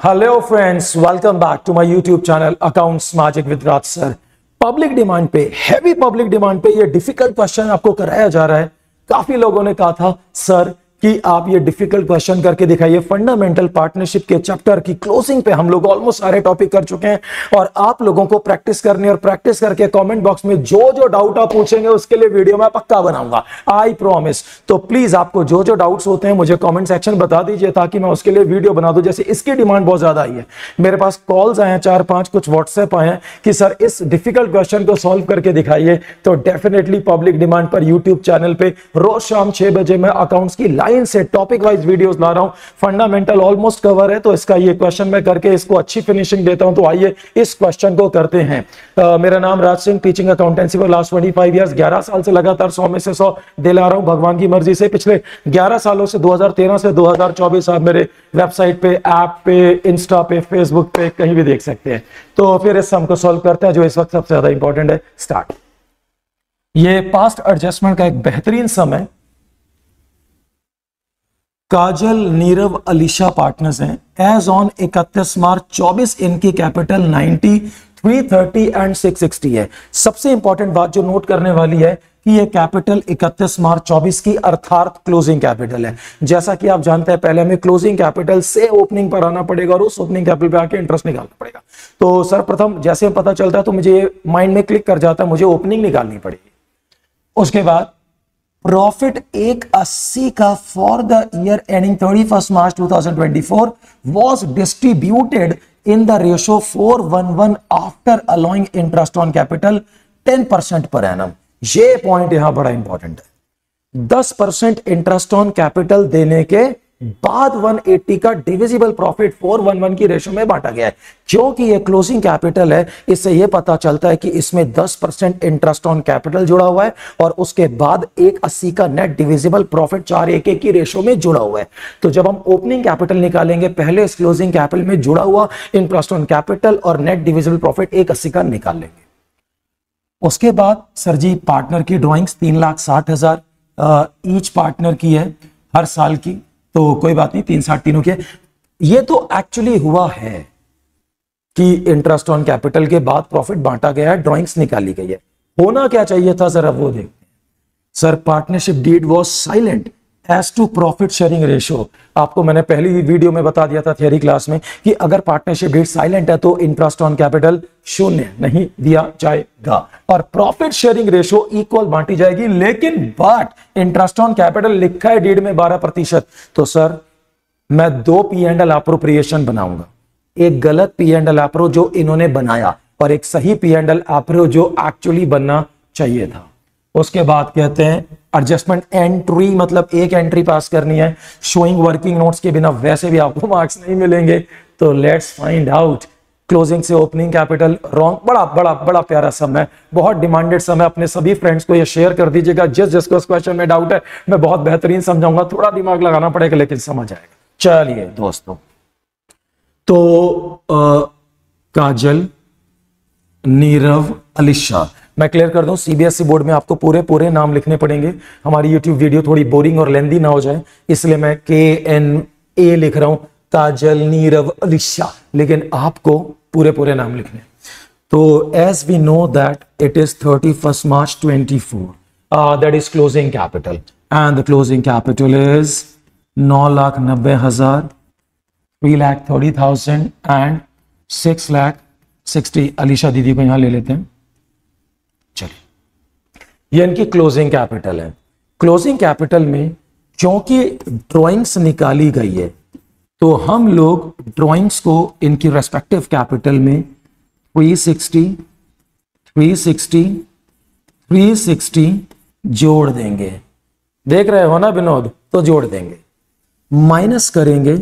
Hello friends, welcome back to my YouTube channel accounts magic with Raj sir. Public demand पे, heavy public demand पे ये difficult question आपको कराया जा रहा है। काफी लोगों ने कहा था सर कि आप ये डिफिकल्ट क्वेश्चन करके दिखाइए। फंडामेंटल पार्टनरशिप के चैप्टर की क्लोजिंग पे हम लोग ऑलमोस्ट सारे टॉपिक कर चुके हैं और आप लोगों को प्रैक्टिस करनी और प्रैक्टिस करके कमेंट बॉक्स में जो जो डाउट आप पूछेंगे उसके लिए वीडियो मैं पक्का बनाऊंगा, आई प्रॉमिस। तो प्लीज आपको जो जो डाउट्स होते हैं मुझे कमेंट सेक्शन बता दीजिए ताकि मैं उसके लिए वीडियो बना दूं। जैसे इसकी डिमांड बहुत ज्यादा आई है, मेरे पास कॉल्स आए हैं 4-5, कुछ व्हाट्सएप आए हैं कि सर इस डिफिकल्ट क्वेश्चन को सॉल्व करके दिखाइए। तो डेफिनेटली पब्लिक डिमांड पर यूट्यूब चैनल पे रोज शाम 6 बजे मैं अकाउंट्स की लाइन से टॉपिक वाइज वीडियोस ला रहा हूं। फंडामेंटल ऑलमोस्ट कवर है तो इसका ये क्वेश्चन मैं करके इसको अच्छी फिनिशिंग देता हूं। तो आइए इस क्वेश्चन को करते हैं। मेरा नाम Raj Singh, teaching accountancy for last 25 years. 11 साल से लगातार 100 में से 100 दिला रहा हूं भगवान की मर्जी से। पिछले 11 सालों से 2013 से 2024 आप मेरे वेबसाइट पे, ऐप पे, इंस्टा पे, फेसबुक पे कहीं भी देख सकते हैं। तो फिर इस सम को सॉल्व करते हैं जो इस वक्त सबसे ज्यादा इंपॉर्टेंट है। स्टार्ट। ये पास्ट एडजस्टमेंट का एक बेहतरीन सम है। काजल, नीरव, अलीशा पार्टनर्स हैं। एज ऑन 31 मार्च 24 इनकी कैपिटल 90, 330 एंड 660 है। सबसे इंपॉर्टेंट बात जो नोट करने वाली है कि ये कैपिटल 31 मार्च 24 की अर्थात क्लोजिंग कैपिटल है। जैसा कि आप जानते हैं पहले हमें क्लोजिंग कैपिटल से ओपनिंग पर आना पड़ेगा और उस ओपनिंग कैपिटल पे आके इंटरेस्ट निकालना पड़ेगा। तो सर्वप्रथम जैसे पता चलता है तो मुझे माइंड में क्लिक कर जाता है, मुझे ओपनिंग निकालनी पड़ेगी। उसके बाद प्रॉफिट 180 का for the year ending 31 March 2024 was distributed in the ratio 4:1 after allowing interest on capital 10% per annum। ये पॉइंट यहां बड़ा इंपॉर्टेंट है। 10% इंटरेस्ट ऑन कैपिटल देने के बाद 180 का डिविजिबल प्रॉफिट 4:1 की रेशो में बांटा गया है। क्योंकि ये क्लोजिंग कैपिटल है, इससे यह पता चलता है कि इसमें 10% इंटरेस्ट ऑन कैपिटल जुड़ा हुआ है और उसके बाद 180 का नेट डिविजिबल प्रॉफिट 4:1 की रेशो में जुड़ा हुआ है। तो जब हम ओपनिंग कैपिटल निकालेंगे पहले इस क्लोजिंग कैपिटल में जुड़ा हुआ इंटरेस्ट ऑन कैपिटल और नेट डिविजिबल प्रॉफिट 180 का निकाल लेंगे। उसके बाद सर जी पार्टनर की ड्रॉइंग्स 3,60,000 ईच पार्टनर की है हर साल की, तो कोई बात नहीं, 360 तीनों के। ये तो एक्चुअली हुआ है कि इंटरेस्ट ऑन कैपिटल के बाद प्रॉफिट बांटा गया है, ड्राइंग्स निकाली गई है। होना क्या चाहिए था सर, अब वो देखते हैं। Sir partnership deed was silent as to profit sharing ratio. आपको मैंने पहली वीडियो में बता दिया था थियरी क्लास में कि अगर पार्टनरशिप डीड साइलेंट है तो इंटरेस्ट ऑन कैपिटल शून्य नहीं दिया जाएगा और प्रॉफिट शेयरिंग रेशियो इक्वल बांटी जाएगी। लेकिन बट इंटरेस्ट ऑन कैपिटल लिखा है डीड में 12%। तो सर मैं 2 P&L एप्रोप्रिएशन बनाऊंगा, एक गलत P&L एप्रो जो इन्होंने बनाया और एक सही P&L एप्रो जो एक्चुअली बनना चाहिए था। उसके बाद कहते हैं एडजस्टमेंट एंट्री, मतलब एक एंट्री पास करनी है। शोइंग वर्किंग नोट्स के बिना वैसे भी आपको मार्क्स नहीं मिलेंगे। तो लेट्स फाइंड आउट। क्लोजिंग से ओपनिंग कैपिटल रॉन्ग। बड़ा बड़ा बड़ा प्यारा सम है, बहुत डिमांडेड सम है। अपने सभी फ्रेंड्स को ये शेयर कर दीजिएगा। जिसको इस क्वेश्चन में डाउट है मैं बहुत बेहतरीन समझाऊंगा, थोड़ा दिमाग लगाना पड़ेगा लेकिन समझ आएगा। चलिए दोस्तों, तो काजल, नीरव, अलीशा, मैं क्लियर कर दूं सीबीएसई बोर्ड में आपको पूरे नाम लिखने पड़ेंगे। हमारी यूट्यूब वीडियो थोड़ी बोरिंग और लेंदी ना हो जाए इसलिए मैं KNA लिख रहा हूं, काजल, नीरव, अलीशा, लेकिन आपको पूरे नाम लिखने। तो as we know that it is 31 March 24, that is closing capital and the closing capital is 9,90,000, 3,30,000 and 6,60,000। Alisha दीदी को यहां ले लेते हैं। चलिए, ये इनकी क्लोजिंग कैपिटल है। क्लोजिंग कैपिटल में क्योंकि ड्राइंग्स निकाली गई है तो हम लोग ड्राइंग्स को इनकी रेस्पेक्टिव कैपिटल में 360, 360, 360 जोड़ देंगे। देख रहे हो ना विनोद, तो जोड़ देंगे, माइनस करेंगे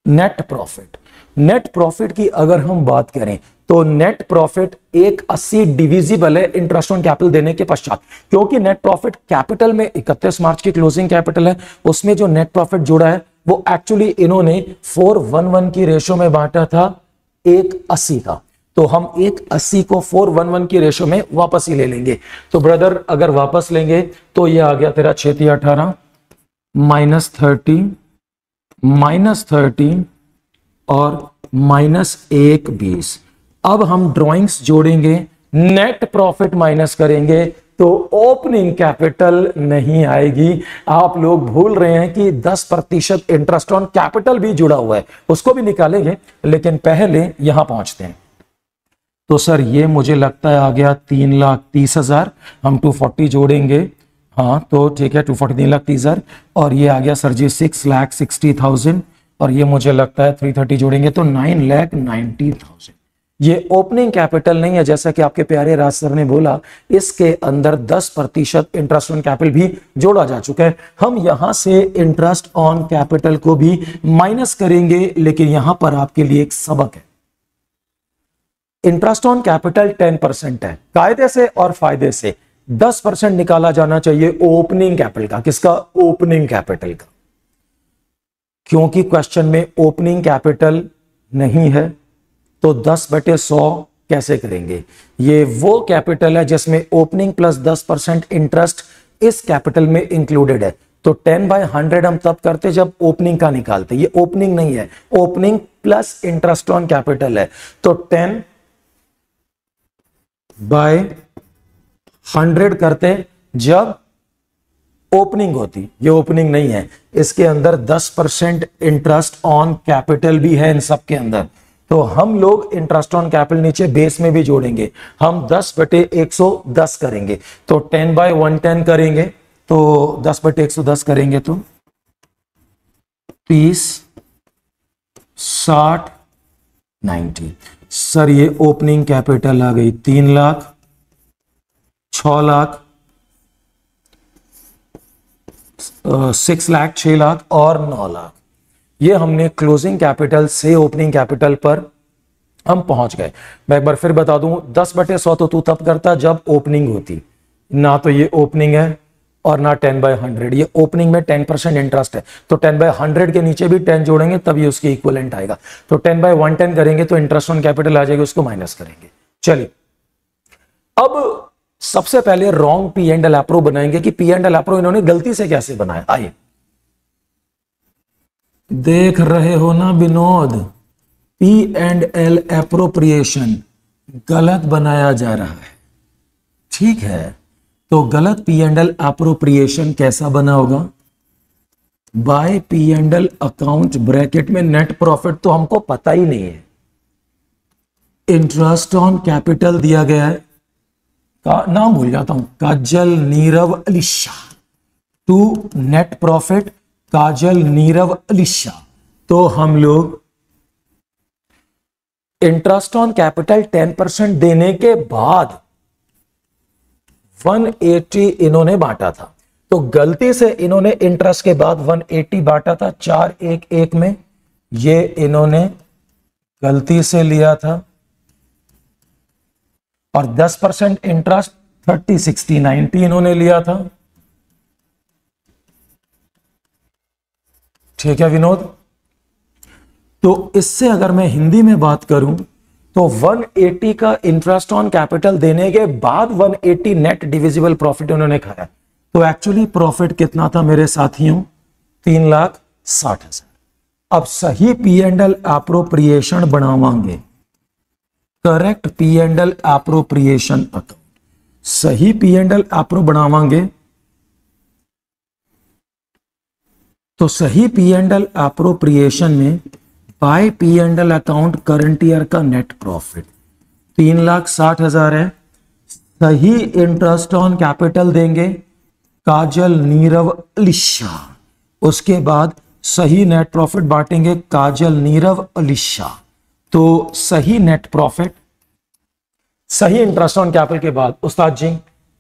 नेट प्रॉफिट। नेट प्रॉफिट की अगर हम बात करें तो नेट प्रॉफिट 180 डिविजिबल है इंटरेस्ट ऑन कैपिटल देने के पश्चात। क्योंकि नेट प्रॉफिट कैपिटल में 31 मार्च की क्लोजिंग कैपिटल है, उसमें जो नेट प्रॉफिट जुड़ा है वो एक्चुअली इन्होंने 4:1 की रेशो में बांटा था 180 का। तो हम 180 को 4:1 की रेशो में वापस ही ले लेंगे। तो ब्रदर अगर वापस लेंगे तो ये आ गया तेरा 6×18 -30 और -1 20। अब हम ड्रॉइंग्स जोड़ेंगे, नेट प्रॉफिट माइनस करेंगे तो ओपनिंग कैपिटल नहीं आएगी। आप लोग भूल रहे हैं कि 10% इंटरेस्ट ऑन कैपिटल भी जुड़ा हुआ है, उसको भी निकालेंगे, लेकिन पहले यहां पहुंचते हैं। तो सर ये मुझे लगता है आ गया 3,30,000, हम 240 जोड़ेंगे, हाँ तो ठीक है 240 3,30,000, और ये आ गया सर जी 6,60,000, और ये मुझे लगता है 330 जोड़ेंगे तो 9,90,000। ये ओपनिंग कैपिटल नहीं है, जैसा कि आपके प्यारे राज सर ने बोला, इसके अंदर 10% इंटरेस्ट ऑन कैपिटल भी जोड़ा जा चुका है। हम यहां से इंटरेस्ट ऑन कैपिटल को भी माइनस करेंगे, लेकिन यहां पर आपके लिए एक सबक है। इंटरेस्ट ऑन कैपिटल 10% है, कायदे से और फायदे से 10% निकाला जाना चाहिए ओपनिंग कैपिटल का। किसका? ओपनिंग कैपिटल का। क्योंकि क्वेश्चन में ओपनिंग कैपिटल नहीं है तो 10/100 कैसे करेंगे? ये वो कैपिटल है जिसमें ओपनिंग प्लस 10% इंटरेस्ट इस कैपिटल में इंक्लूडेड है। तो 10/100 हम तब करते जब ओपनिंग का निकालते। ये ओपनिंग नहीं है, opening plus interest on capital है। तो 10/100 करते जब ओपनिंग होती। ये ओपनिंग नहीं है, इसके अंदर 10% इंटरेस्ट ऑन कैपिटल भी है इन सब के अंदर। तो हम लोग इंटरेस्ट ऑन कैपिटल नीचे बेस में भी जोड़ेंगे, हम 10/110 करेंगे। तो 10/110 करेंगे तो 10/110 करेंगे तो 30 60 90। सर ये ओपनिंग कैपिटल आ गई 3 लाख, 6 लाख, 6 लाख, 6 लाख और 9 लाख। ये हमने क्लोजिंग कैपिटल से ओपनिंग कैपिटल पर हम पहुंच गए। मैं एक बार फिर बता दूं, 10/100 तो तू तब करता जब ओपनिंग होती, ना तो ये ओपनिंग है और ना 10/100। ये ओपनिंग में 10% इंटरेस्ट है, तो 10/100 के नीचे भी 10 जोड़ेंगे तब ये उसके इक्विवेलेंट आएगा। तो 10/110 करेंगे तो इंटरेस्ट ऑन कैपिटल आ जाएगी, उसको माइनस करेंगे। चलिए अब सबसे पहले wrong P and L appro बनाएंगे कि पी एंड एल एप्रो इन्होंने गलती से कैसे बनाया। आइए देख रहे हो ना Vinod, P and L appropriation गलत बनाया जा रहा है, ठीक है। तो गलत पी एंड एल एप्रोप्रिएशन कैसा बना होगा? Bye P and L account bracket में नेट प्रॉफिट तो हमको पता ही नहीं है, इंटरेस्ट ऑन कैपिटल दिया गया है, का नाम भूल जाता हूं, Kajal Nirav Alisha, to net profit Kajal Nirav Alisha. तो हम लोग इंटरेस्ट ऑन कैपिटल 10% देने के बाद 180 इन्होंने बांटा था। तो गलती से इन्होंने इंटरेस्ट के बाद 180 बांटा था 4-1-1 में, ये इन्होंने गलती से लिया था। और 10% इंटरेस्ट 30-60-90 इन्होंने लिया था, ठीक है विनोद। तो इससे अगर मैं हिंदी में बात करूं तो 180 का इंटरेस्ट ऑन कैपिटल देने के बाद 180 नेट डिविजिबल प्रॉफिट उन्होंने खाया। तो एक्चुअली प्रॉफिट कितना था मेरे साथियों? 3,60,000। अब सही पी एंड एल एप्रोप्रिएशन बनावांगे, correct P and L appropriation account, सही पी एंड एल एप्रो बनावांगे तो सही पी एंड एल एप्रोप्रिएशन में by P and L account current year का नेट प्रॉफिट 3,60,000 है। सही इंटरेस्ट ऑन कैपिटल देंगे काजल नीरव अलीशा, उसके बाद सही नेट प्रॉफिट बांटेंगे काजल नीरव अलीशा। तो सही नेट प्रॉफिट, सही इंटरेस्ट ऑन कैपिटल के बाद उस्ताद जी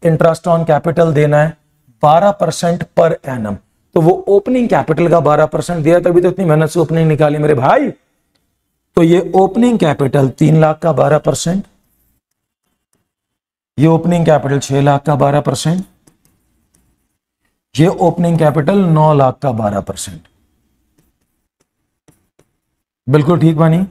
इंटरेस्ट ऑन कैपिटल देना है 12% पर एनम। तो वो ओपनिंग कैपिटल का 12% दिया, तभी तो इतनी मेहनत से ओपनिंग निकाली मेरे भाई। तो ये ओपनिंग कैपिटल 3 लाख का 12%, ये ओपनिंग कैपिटल 6 लाख का 12%, ये ओपनिंग कैपिटल 9 लाख का 12%। बिल्कुल ठीक बानी।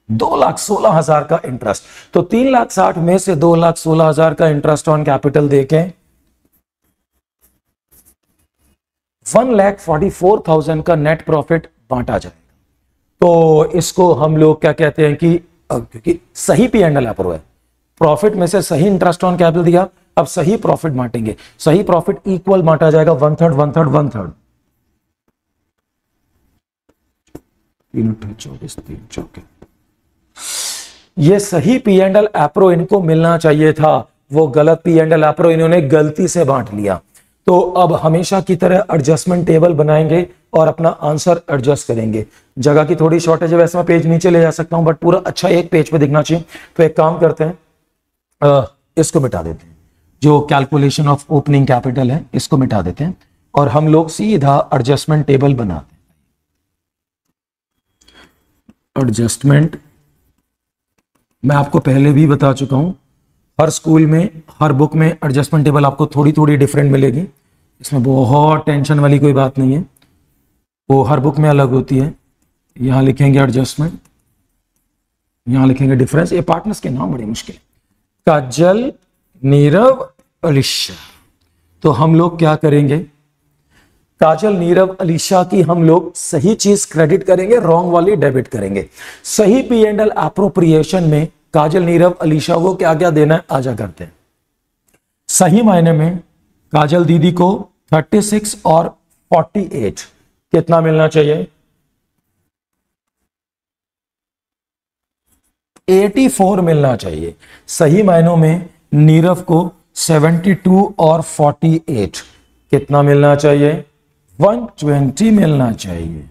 2,16,000 का इंटरेस्ट, तो 3,60,000 में से 2,16,000 का इंटरेस्ट ऑन कैपिटल देके 1,44,000 का नेट प्रॉफिट बांटा जाएगा। तो इसको हम लोग क्या कहते हैं कि क्योंकि सही पी एंड एल अप्रो है, प्रॉफिट में से सही इंटरेस्ट ऑन कैपिटल दिया, अब सही प्रॉफिट बांटेंगे, सही प्रॉफिट इक्वल बांटा जाएगा 1/3 1/3 1/3। 3 24 3 चौके, ये सही पी एंड एल अप्रो इनको मिलना चाहिए था, वो गलत पी एंड एल अप्रो इन्होंने गलती से बांट लिया। तो अब हमेशा की तरह एडजस्टमेंट टेबल बनाएंगे और अपना आंसर एडजस्ट करेंगे। जगह की थोड़ी शॉर्टेज है, वैसे मैं पेज नीचे ले जा सकता हूं, बट पूरा अच्छा एक पेज पे दिखना चाहिए। तो एक काम करते हैं, इसको मिटा देते हैं, जो कैलकुलेशन ऑफ ओपनिंग कैपिटल है इसको मिटा देते हैं और हम लोग सीधा एडजस्टमेंट टेबल बनाते हैं। एडजस्टमेंट मैं आपको पहले भी बता चुका हूं, हर स्कूल में हर बुक में एडजस्टमेंट टेबल आपको थोड़ी थोड़ी डिफरेंट मिलेगी, इसमें बहुत टेंशन वाली कोई बात नहीं है, वो हर बुक में अलग होती है। यहां लिखेंगे एडजस्टमेंट, यहां लिखेंगे डिफरेंस। ये पार्टनर्स के नाम बड़े मुश्किल है, काजल, नीरव, अलीशा। तो हम लोग क्या करेंगे, काजल, नीरव, अलीशा की हम लोग सही चीज क्रेडिट करेंगे, रॉन्ग वाली डेबिट करेंगे। सही पी एंड एल एप्रोप्रिएशन में काजल, नीरव, अलीशा को क्या क्या देना है आजा करते हैं। सही मायने में काजल दीदी को 36 और 48 कितना मिलना चाहिए, 84 मिलना चाहिए। सही मायनों में नीरव को 72 और 48 कितना मिलना चाहिए, 120 मिलना चाहिए।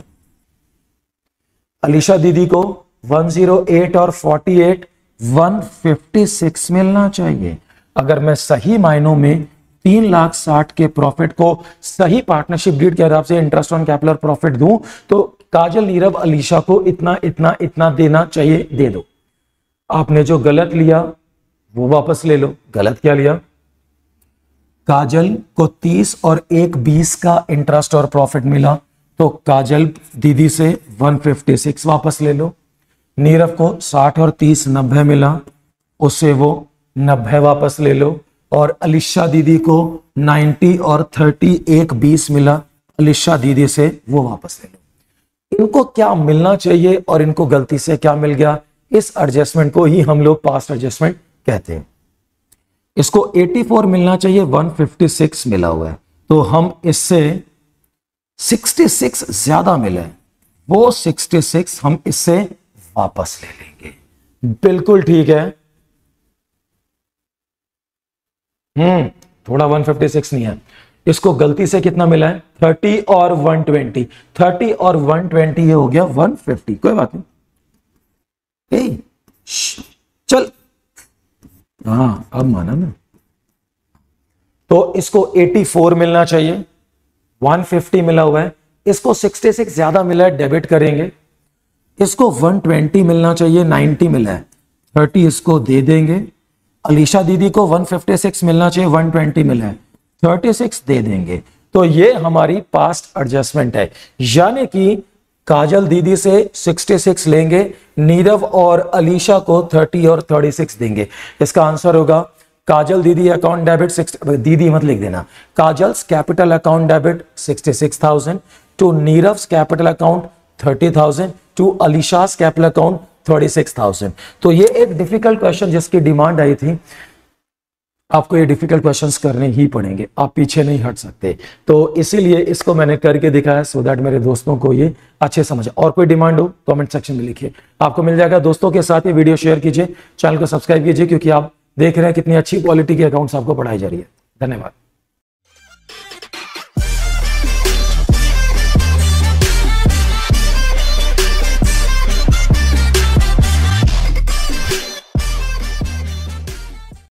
अलीशा दीदी को 108 और 48 156 मिलना चाहिए। अगर मैं सही मायनों में 3,60,000 के प्रॉफिट को सही पार्टनरशिप डीड के हिसाब से इंटरेस्ट ऑन कैपिटल प्रॉफिट दूं तो काजल, नीरव, अलीशा को इतना इतना इतना देना चाहिए, दे दो। आपने जो गलत लिया वो वापस ले लो। गलत क्या लिया, काजल को 30 और 20 का इंटरेस्ट और प्रॉफिट मिला, तो काजल दीदी से 156 वापस ले लो। नीरव को 60 और 30 90 मिला, उससे वो 90 वापस ले लो। और अलीशा दीदी को 90 और 30 20 मिला, अलीशा दीदी से वो वापस ले लो। इनको क्या मिलना चाहिए और इनको गलती से क्या मिल गया, इस एडजस्टमेंट को ही हम लोग पास्ट एडजस्टमेंट कहते हैं। इसको 84 मिलना चाहिए, 156 मिला हुआ है, तो हम इससे 66 ज्यादा मिले, वो 66 हम इससे वापस ले लेंगे। बिल्कुल ठीक है। थोड़ा 156 नहीं है, इसको गलती से कितना मिला है, 30 और 120, 30 और 120 ये हो गया 150। कोई बात नहीं, चल हाँ अब माना ना। तो इसको 84 मिलना चाहिए, 150 मिला हुआ है, इसको 66 ज्यादा मिला है, डेबिट करेंगे। इसको 120 मिलना चाहिए, 90 मिला है, 30 इसको दे देंगे। अलीशा दीदी को 156 मिलना चाहिए, 120 मिला है, 36 दे देंगे। तो ये हमारी पास्ट एडजस्टमेंट है, यानी कि काजल दीदी से 66 लेंगे, नीरव और अलीशा को 30 और 36 देंगे। इसका आंसर होगा काजल दीदी अकाउंट डेबिट, दीदी मत लिख देना, Kajal's capital account debit 66,000 to Nirav's capital account 30,000 to Alisha's capital account 36,000। तो ये एक डिफिकल्ट क्वेश्चन जिसकी डिमांड आई थी, आपको ये डिफिकल्ट क्वेश्चंस करने ही पड़ेंगे, आप पीछे नहीं हट सकते। तो इसीलिए इसको मैंने करके दिखाया सो दैट मेरे दोस्तों को ये अच्छे समझ। और कोई डिमांड हो कमेंट सेक्शन में लिखिए, आपको मिल जाएगा। दोस्तों के साथ ये वीडियो शेयर कीजिए, चैनल को सब्सक्राइब कीजिए, क्योंकि आप देख रहे हैं कितनी अच्छी क्वालिटी के अकाउंट्स आपको पढ़ाई जा रही है। धन्यवाद।